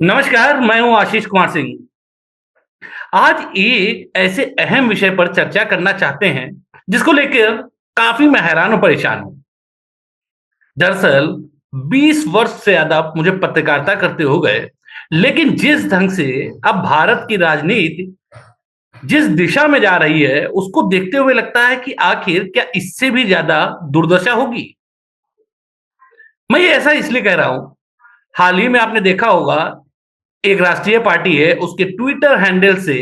नमस्कार, मैं हूँ आशीष कुमार सिंह। आज एक ऐसे अहम विषय पर चर्चा करना चाहते हैं, जिसको लेकर काफ़ी मैं हैरान और परेशान हूँ। दरअसल 20 वर्ष से ज़्यादा मुझे पत्रकारिता करते हो गए, लेकिन जिस ढंग से अब भारत की राजनीति जिस दिशा में जा रही है, उसको देखते हुए लगता है कि आखिर क्या इससे भी ज़्यादा दुर्दशा होगी? मैं ये ऐसा इसलिए कह रहा हूँ, हाल ही में आपने देखा होगा एक राष्ट्रीय पार्टी है, उसके ट्विटर हैंडल से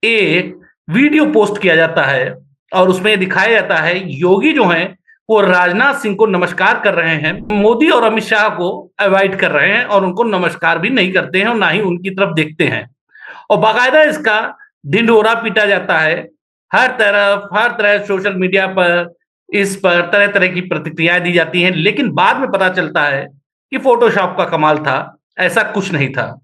एक वीडियो पोस्ट किया जाता है और उसमें दिखाया जाता है योगी जो हैं वो राजनाथ सिंह को नमस्कार कर रहे हैं, मोदी और अमित शाह को अवॉइड कर रहे हैं और उनको नमस्कार भी नहीं करते हैं और ना ही उनकी तरफ देखते हैं। और बाकायदा इसका ढिंढोरा पीटा जाता है। हर तरह सोशल मीडिया पर इस पर तरह-तरह की प्रतिक्रियाएँ दी जाती हैं, लेकिन बाद में पता चलता है कि फ़ोटोशॉप का कमाल था, ऐसा कुछ नहीं था।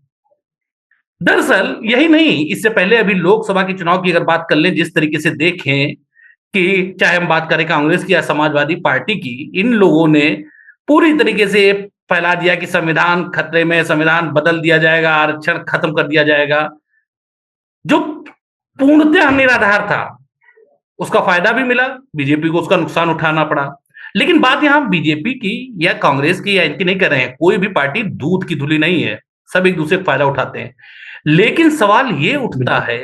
दरअसल यही नहीं, इससे पहले अभी लोकसभा के चुनाव की अगर बात कर लें, जिस तरीके से देखें कि चाहे हम बात करें कांग्रेस की या समाजवादी पार्टी की, इन लोगों ने पूरी तरीके से फैला दिया कि संविधान खतरे में, संविधान बदल दिया जाएगा, आरक्षण खत्म कर दिया जाएगा, जो पूर्णतः निराधार था। उसका फायदा भी मिला, बीजेपी को उसका नुकसान उठाना पड़ा। लेकिन बात यहाँ बीजेपी की या कांग्रेस की या इनकी नहीं कर रहे हैं, कोई भी पार्टी दूध की धुली नहीं है, सब एक-दूसरे का फायदा उठाते हैं। लेकिन सवाल ये उठता है,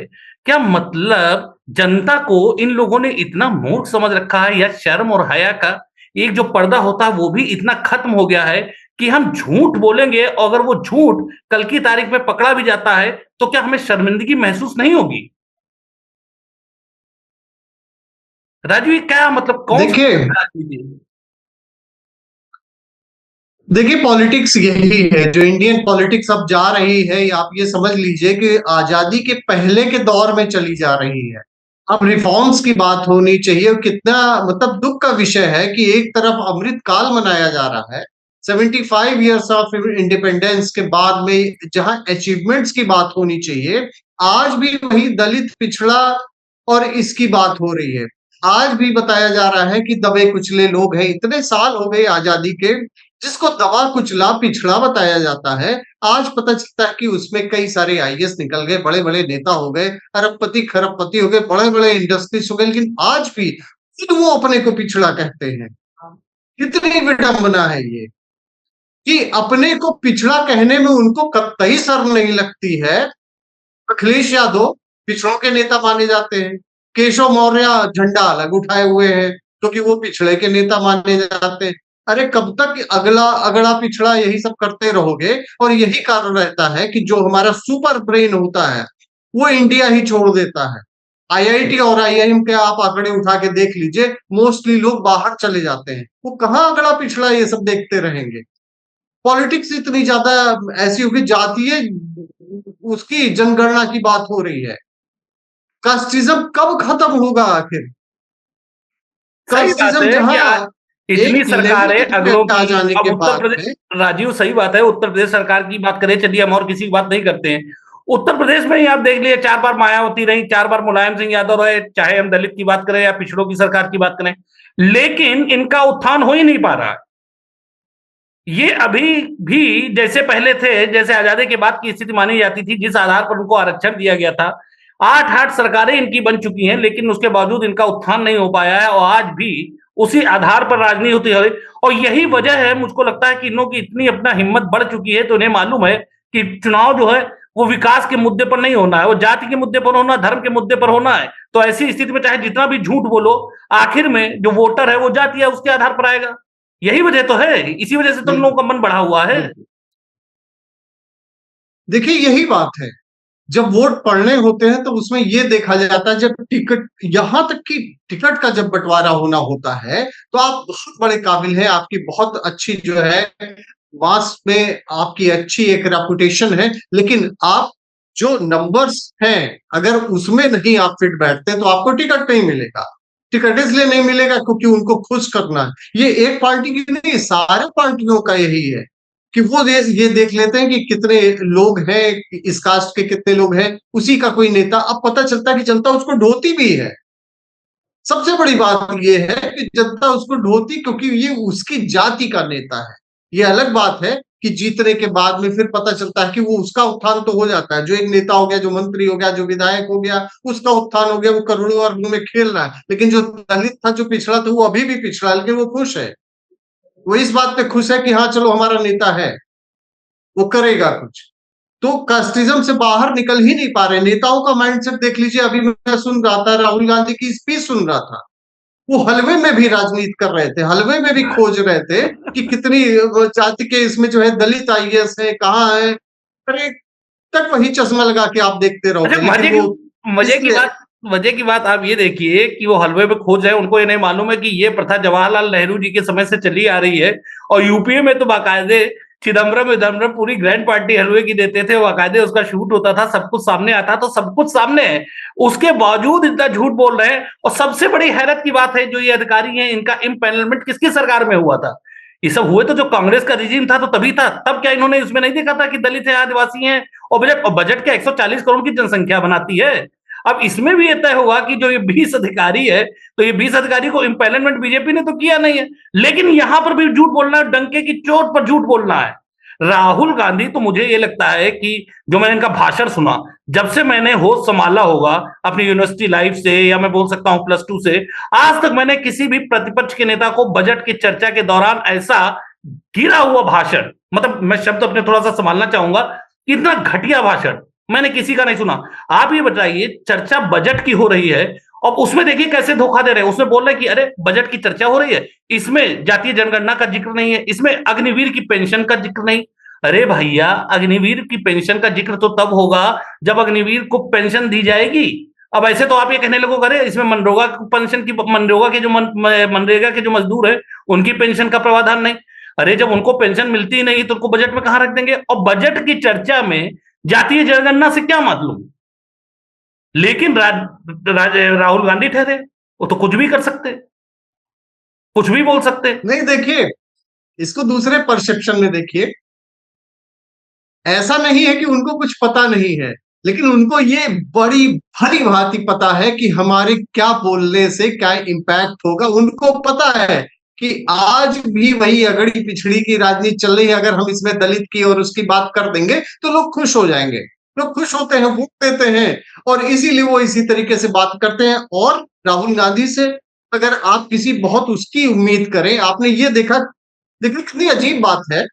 क्या मतलब जनता को इन लोगों ने इतना मूर्ख समझ रखा है या शर्म और हया का एक जो पर्दा होता है वो भी इतना खत्म हो गया है कि हम झूठ बोलेंगे और अगर वो झूठ कल की तारीख में पकड़ा भी जाता है, तो क्या हमें शर्मिंदगी महसूस नहीं होगी? राजू ये क्या मतलब कौन-सी देखिए राजनीति है? देखिए पॉलिटिक्स यही है जो इंडियन पॉलिटिक्स अब जा रही है। आप ये समझ लीजिए कि आजादी के पहले के दौर में चली जा रही है। अब रिफॉर्म्स की बात होनी चाहिए और कितना मतलब दुख का विषय है कि एक तरफ अमृत काल मनाया जा रहा है 75 इयर्स ऑफ इंडिपेंडेंस के बाद में, जहां अचीवमेंट्स की बात होनी चाहिए, आज भी वही दलित पिछड़ा और इसकी बात हो रही है। आज भी बताया जा रहा है कि दबे कुचले लोग हैं। इतने साल हो गए आजादी के, जिसको दबा कुचला पिछड़ा बताया जाता है, आज पता चलता है कि उसमें कई सारे आईएएस निकल गए, बड़े-बड़े नेता हो गए, अरबपति खरबपति हो गए, बड़े-बड़े इंडस्ट्रीज हो गए, लेकिन आज भी खुद वो अपने को पिछड़ा कहते हैं। कितनी विडंबना है ये कि अपने को पिछड़ा कहने में उनको कतई शर्म नहीं लगती है। अखिलेश यादव पिछड़ों के नेता माने जाते हैं। केशव मौर्य झंडा अलग उठाए हुए हैं, क्योंकि वो पिछड़े के नेता माने जाते हैं। अरे कब तक अगला अगड़ा पिछड़ा यही सब करते रहोगे? और यही कारण रहता है कि जो हमारा सुपर ब्रेन होता है, वो इंडिया ही छोड़ देता है। आईआईटी और आईआईएम के आप आंकड़े उठा के देख लीजिए, मोस्टली लोग बाहर चले जाते हैं। वो कहाँ अगड़ा पिछड़ा ये सब देखते रहेंगे? पॉलिटिक्स इतनी ज्यादा ऐसी होगी, जातीय उसकी जनगणना की बात हो रही है। कास्टिज्म कब खत्म होगा आखिर? सही बात कास्टिज्म है कि जहां आज इतनी एक लेवल सरकारें पे अगलों आ की जाने अब के उत्तर बाद प्रदेश में राजीव सही बात है, उत्तर प्रदेश सरकार की बात करें, चलिए हम और किसी की बात नहीं करते हैं। उत्तर प्रदेश में ही आप देख लिए 4 बार मायावती रहीं, 4 बार मुलायम सिंह यादव रहे, चाहे हम दलित की बात करें या पिछड़ों की सरकार की बात करें, लेकिन इनका उत्थान हो ही नहीं पा रहा है। ये अभी भी जैसे पहले थे, जैसे आजादी के बाद की स्थिति मानी जाती थी, जिस आधार पर उनको आरक्षण दिया गया था, 8-8 सरकारें इनकी बन चुकी हैं, लेकिन उसके बावजूद इनका उत्थान नहीं हो पाया है और आज भी उसी आधार पर राजनीति होती है। और यही वजह है, मुझको लगता है कि इन लोगों की इतनी अपना हिम्मत बढ़ चुकी है, तो इन्हें मालूम है कि चुनाव जो है, वो विकास के मुद्दे पर नहीं होना है, वो जाति के मुद्दे पर होना है, धर्म के मुद्दे पर होना है। तो ऐसी स्थिति में चाहे जितना भी झूठ बोलो, आखिर में जो वोटर है, वो जाति है, उसके आधार पर आएगा। यही वजह तो है, इसी वजह से तो इन लोगों बिल्कुल, का मन बढ़ा हुआ है। बिल्कुल। देखिए यही बात है। जब वोट पड़ने होते हैं तो उसमें ये देखा जाता है, जब टिकट यहाँ तक कि टिकट का जब बंटवारा होना होता है, तो आप बहुत बड़े काबिल हैं, आपकी बहुत अच्छी जो है मास में आपकी अच्छी एक रेपुटेशन है, लेकिन आप जो नंबर्स हैं, अगर उसमें नहीं आप फिट बैठते तो आपको टिकट नहीं मिलेगा। टिकट इसलिए नहीं मिलेगा क्योंकि उनको खुश करना है। ये एक पार्टी की नहीं, सारे पार्टियों का यही है कि वो ये देख लेते हैं कि कितने लोग हैं, इस कास्ट के कितने लोग हैं, उसी का कोई नेता। अब पता चलता है कि जनता उसको ढोती भी है। सबसे बड़ी बात ये है कि जनता उसको ढोती, क्योंकि ये उसकी जाति का नेता है। ये अलग बात है कि जीतने के बाद में फिर पता चलता है कि वो उसका उत्थान तो हो जाता है, जो एक नेता हो गया, जो मंत्री हो गया, जो विधायक हो गया, उसका उत्थान हो गया, वो करोड़ों अरबों में खेल रहा है। लेकिन जो दलित था, जो पिछड़ा था, वो अभी भी पिछड़ा है, लेकिन वो खुश है। वो इस बात पे खुश है कि हाँ चलो हमारा नेता है, वो करेगा कुछ। तो कास्टिज्म से बाहर निकल ही नहीं पा रहे। नेताओं का माइंडसेट देख लीजिए। अभी मैं सुन रहा था, राहुल गांधी की स्पीच सुन रहा था, वो हलवे में भी राजनीति कर रहे थे, हलवे में भी खोज रहे थे कि कितनी जाति के इसमें जो है दलित आईएएस है, कहाँ है। अरे तक वही चश्मा लगा के आप देखते अच्छा, रहोगे, लेकिन वो मजे की इसलिए बात मजे की बात आप ये देखिए कि वो हलवे में खोज रहे हैं, उनको ये नहीं मालूम है कि ये प्रथा जवाहरलाल नेहरू जी के समय से चली आ रही है। और यूपीए में तो बाकायदे चिदम्बरम विदम्बरम पूरी ग्रैंड पार्टी हलवे की देते थे, बाकायदे उसका शूट होता था, सब कुछ सामने आता, तो सब कुछ सामने है, उसके बावजूद इतना झूठ बोल रहे हैं। और सबसे बड़ी हैरत की बात है, जो ये अधिकारी हैं, इनका इम्पेनलमेंट किसकी सरकार में हुआ था? ये सब हुए तो जो कांग्रेस का रिजीम था तो तभी था। तब क्या इन्होंने इसमें नहीं देखा था कि दलित है, आदिवासी हैं, और बजट के 140 करोड़ की जनसंख्या बनाती है? अब इसमें भी ये तय होगा कि जो ये 20 अधिकारी है, तो ये 20 अधिकारी को इम्पेनलमेंट बीजेपी ने तो किया नहीं है, लेकिन यहां पर भी झूठ बोलना है, डंके की चोट पर झूठ बोलना है। राहुल गांधी तो मुझे ये लगता है कि जो मैंने इनका भाषण सुना, जब से मैंने होश संभाला होगा अपनी यूनिवर्सिटी लाइफ से, या मैं बोल सकता हूं प्लस 2 से, आज तक मैंने किसी भी प्रतिपक्ष के नेता को बजट की चर्चा के दौरान ऐसा गिरा हुआ भाषण, मतलब मैं शब्द अपने थोड़ा सा संभालना चाहूंगा, इतना घटिया भाषण मैंने किसी का नहीं सुना। आप ये बताइए, चर्चा बजट की हो रही है और उसमें देखिए कैसे धोखा दे रहे हैं। उसमें बोल रहे हैं कि अरे बजट की चर्चा हो रही है, इसमें जातीय जनगणना का जिक्र नहीं है, इसमें अग्निवीर की पेंशन का जिक्र नहीं। अरे भैया, अग्निवीर की पेंशन का जिक्र तो तब होगा जब अग्निवीर को पेंशन दी जाएगी। अब ऐसे तो आप ये कहने लगोगे अरे इसमें मनरेगा पेंशन की, मनरेगा के जो मनरेगा के जो मजदूर है उनकी पेंशन का प्रावधान नहीं। अरे जब उनको पेंशन मिलती ही नहीं तो उनको बजट में कहां रख देंगे? और बजट की चर्चा में जातीय जनगणना से क्या मतलब? लेकिन राहुल गांधी ठहरे, वो तो कुछ भी कर सकते, कुछ भी बोल सकते। नहीं, देखिए इसको दूसरे परसेप्शन में देखिए। ऐसा नहीं है कि उनको कुछ पता नहीं है, लेकिन उनको ये बड़ी भली भांति पता है कि हमारे क्या बोलने से क्या इम्पैक्ट होगा। उनको पता है कि आज भी वही अगड़ी पिछड़ी की राजनीति चल रही है। अगर हम इसमें दलित की और उसकी बात कर देंगे तो लोग खुश हो जाएंगे। लोग खुश होते हैं, वोट देते हैं, और इसीलिए वो इसी तरीके से बात करते हैं। और राहुल गांधी से अगर आप किसी बहुत उसकी उम्मीद करें, आपने ये देखा, देखिए कितनी अजीब बात है।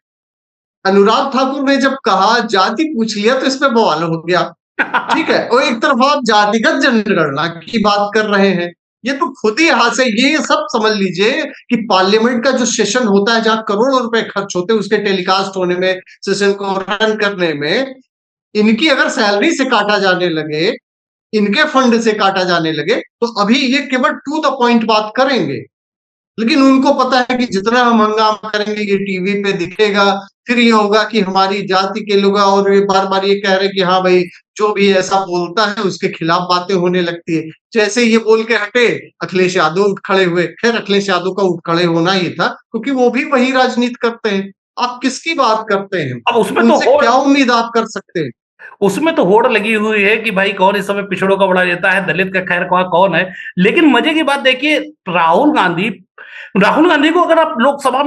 अनुराग ठाकुर ने जब कहा जाति पूछ लिया तो इस पे बवाल हो गया। ठीक है, और एक तरफ आप जातिगत जनगणना की बात कर रहे हैं। ये तो खुद ही हाथ से ये सब समझ लीजिए कि पार्लियामेंट का जो सेशन होता है, जहां करोड़ों रुपए खर्च होते हैं उसके टेलीकास्ट होने में, सेशन को रन करने में, इनकी अगर सैलरी से काटा जाने लगे, इनके फंड से काटा जाने लगे, तो अभी ये केवल टू द पॉइंट बात करेंगे। लेकिन उनको पता है कि जितना हम हंगामा करेंगे ये टीवी पे दिखेगा, फिर ये होगा कि हमारी जाति के लोग, और ये बार बार ये कह रहे हैं कि हाँ भाई जो भी ऐसा बोलता है उसके खिलाफ बातें होने लगती है। जैसे ये बोल के हटे, अखिलेश यादव उठ खड़े हुए। खैर अखिलेश यादव का उठ खड़े होना ही था, क्योंकि वो भी वही राजनीति करते हैं। आप किसकी बात करते हैं? अब उसमें तो उनसे क्या उम्मीद आप कर सकते हैं? उसमें तो होड़ लगी हुई है कि भाई कौन इस समय पिछड़ों का बड़ा नेता है, दलित का खैर कौन है। लेकिन मजे की बात देखिए, राहुल गांधी राहुल गांधी को अगर आप लोकसभा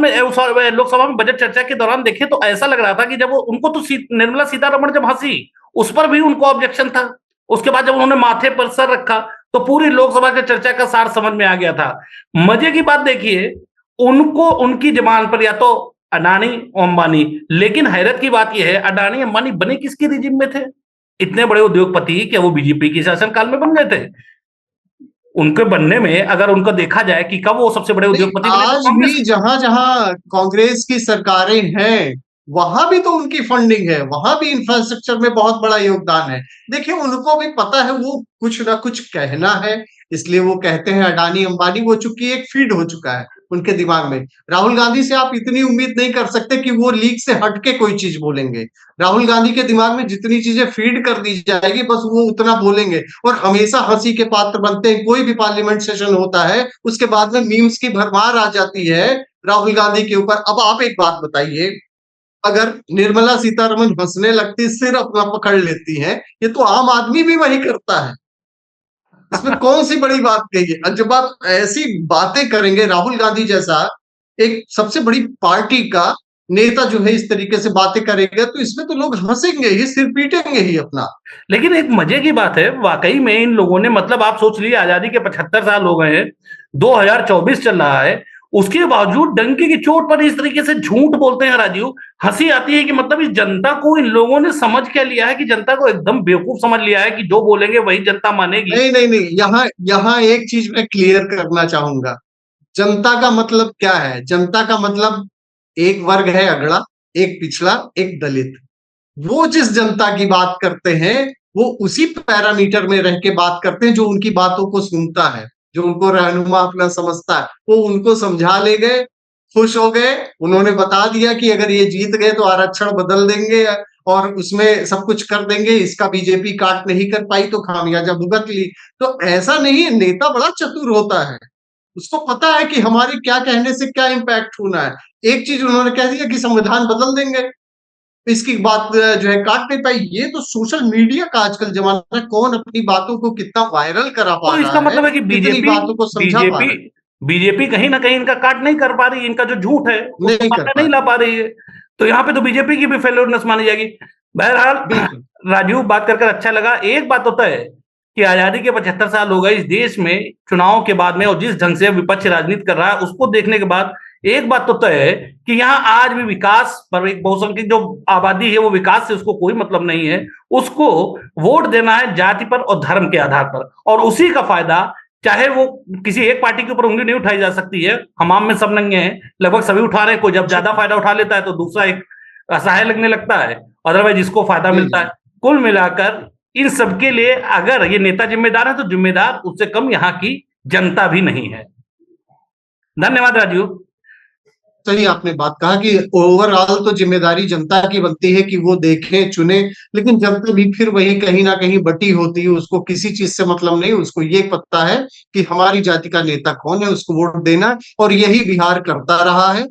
में बजट चर्चा के दौरान देखें तो ऐसा लग रहा था कि जब वो उनको तो निर्मला सीतारमण जब हंसी, उस पर भी उनको ऑब्जेक्शन था। उसके बाद जब उन्होंने माथे पर सर रखा तो पूरी लोकसभा की चर्चा का सार समझ में आ गया था। मजे की बात देखिए, उनको उनकी जबान पर या तो अडानी और अंबानी, लेकिन हैरत की बात यह है अडानी अंबानी बने किसकी रिजिम में थे? इतने बड़े उद्योगपति क्या वो बीजेपी के शासनकाल में बन गए थे? उनके बनने में अगर उनका देखा जाए कि कब वो सबसे बड़े नहीं, उद्योगपति बने, तो आज कांग्रेस। भी जहां जहां कांग्रेस की सरकारें हैं, वहां भी तो उनकी फंडिंग है, वहां भी इंफ्रास्ट्रक्चर में बहुत बड़ा योगदान है। देखिए उनको भी पता है वो कुछ ना कुछ कहना है, इसलिए वो कहते हैं अडानी अंबानी। वो चूंकि एक फीड हो चुका है उनके दिमाग में। राहुल गांधी से आप इतनी उम्मीद नहीं कर सकते कि वो लीग से हटके कोई चीज बोलेंगे। राहुल गांधी के दिमाग में जितनी चीजें फीड कर दी जाएगी बस वो उतना बोलेंगे, और हमेशा हंसी के पात्र बनते हैं। कोई भी पार्लियामेंट सेशन होता है उसके बाद में मीम्स की भरमार आ जाती है राहुल गांधी के ऊपर। अब आप एक बात बताइए, अगर निर्मला सीतारमण हंसने लगती, सिर अपना पकड़ लेती हैं, ये तो आम आदमी भी वही करता है। इसमें कौन सी बड़ी बात कही है? जब आप ऐसी बातें करेंगे, राहुल गांधी जैसा एक सबसे बड़ी पार्टी का नेता जो है इस तरीके से बातें करेगा, तो इसमें तो लोग हंसेंगे ही, सिर पीटेंगे ही अपना। लेकिन एक मजे की बात है, वाकई में इन लोगों ने, मतलब आप सोच लीजिए, आजादी के 75 साल हो गए हैं, 2024 चल रहा है, उसके बावजूद डंके की चोट पर इस तरीके से झूठ बोलते हैं राजीव। हंसी आती है कि मतलब इस जनता को इन लोगों ने समझ क्या लिया है, कि जनता को एकदम बेवकूफ समझ लिया है कि जो बोलेंगे वही जनता मानेगी। नहीं नहीं नहीं, यहाँ यहाँ एक चीज मैं क्लियर करना चाहूंगा। जनता का मतलब क्या है? जनता का मतलब एक वर्ग है अगड़ा, एक पिछड़ा, एक दलित। वो जिस जनता की बात करते हैं, वो उसी पैरामीटर में रह के बात करते हैं, जो उनकी बातों को सुनता है, जो उनको रहनुमा अपना समझता है। वो उनको समझा ले गए, खुश हो गए, उन्होंने बता दिया कि अगर ये जीत गए तो आरक्षण बदल देंगे और उसमें सब कुछ कर देंगे, इसका बीजेपी काट नहीं कर पाई तो खामियाजा भुगत ली। तो ऐसा नहीं है, नेता बड़ा चतुर होता है, उसको पता है कि हमारे क्या कहने से क्या इम्पैक्ट होना है। एक चीज उन्होंने कह दिया कि संविधान बदल देंगे, इसकी बात जो है काट नहीं पाई। ये तो सोशल मीडिया का आजकल जमाना है, कौन अपनी बातों को कितना वायरल करा पा तो रहा इसका है, मतलब है कि कितनी बीजेपी बातों को समझा पा बीजेपी रहा है। बीजेपी कहीं ना कहीं इनका काट नहीं कर पा रही है, इनका जो झूठ है उसको नहीं कर सामने पा नहीं ला रही। पा रही है। तो यहाँ पे तो बीजेपी की भी फेल्योरनेस मानी जाएगी। बहरहाल, बिल्कुल। राजीव, बात कर अच्छा लगा। एक बात होता है कि आजादी के 75 साल हो गए इस देश में, चुनाव के बाद में, और जिस ढंग से विपक्ष राजनीति कर रहा है उसको देखने के बाद एक बात तो तय है कि यहाँ आज भी विकास पर, एक बहुसंख्यक जो आबादी है वो विकास से उसको कोई मतलब नहीं है। उसको वोट देना है जाति पर और धर्म के आधार पर, और उसी का फायदा, चाहे वो किसी एक पार्टी के ऊपर उंगली नहीं उठाई जा सकती है, हमाम में सब नंगे हैं, लगभग सभी उठा रहे हैं। कोई जब ज्यादा फायदा उठा लेता है तो दूसरा एक असहाय लगने लगता है, अदरवाइज इसको फायदा जी मिलता जी। है। कुल मिलाकर इन सबके लिए अगर ये नेता जिम्मेदार है तो जिम्मेदार उससे कम यहाँ की जनता भी नहीं है। धन्यवाद राजीव। सही आपने बात कहा कि ओवरऑल तो जिम्मेदारी जनता की बनती है कि वो देखे चुने, लेकिन जनता भी फिर वही कहीं ना कहीं बटी होती है, उसको किसी चीज से मतलब नहीं, उसको ये पता है कि हमारी जाति का नेता कौन है, उसको वोट देना। और यही बिहार करता रहा है।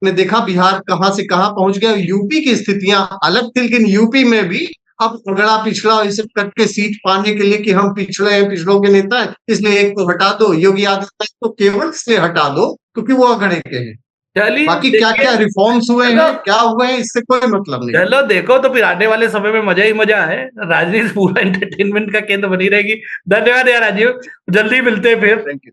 ने देखा बिहार कहाँ से कहाँ पहुंच गया। यूपी की स्थितियां अलग थी, लेकिन यूपी में भी अब अगड़ा पिछड़ा इसे करके सीट पाने के लिए कि हम पिछड़े हैं, पिछड़ों के नेता हैं, इसलिए एक को हटा दो। योगी आदित्यनाथ को केवल इसलिए हटा दो क्योंकि वो अगड़े के हैं। चलिए बाकी क्या देखिए। क्या रिफॉर्म्स हुए चलो, हैं, क्या हुए हैं, इससे कोई मतलब नहीं। चलो देखो तो फिर आने वाले समय में मजा ही मजा है। राजनीति पूरा एंटरटेनमेंट का केंद्र बनी रहेगी। धन्यवाद यार राजीव, जल्दी मिलते हैं फिर। Thank you.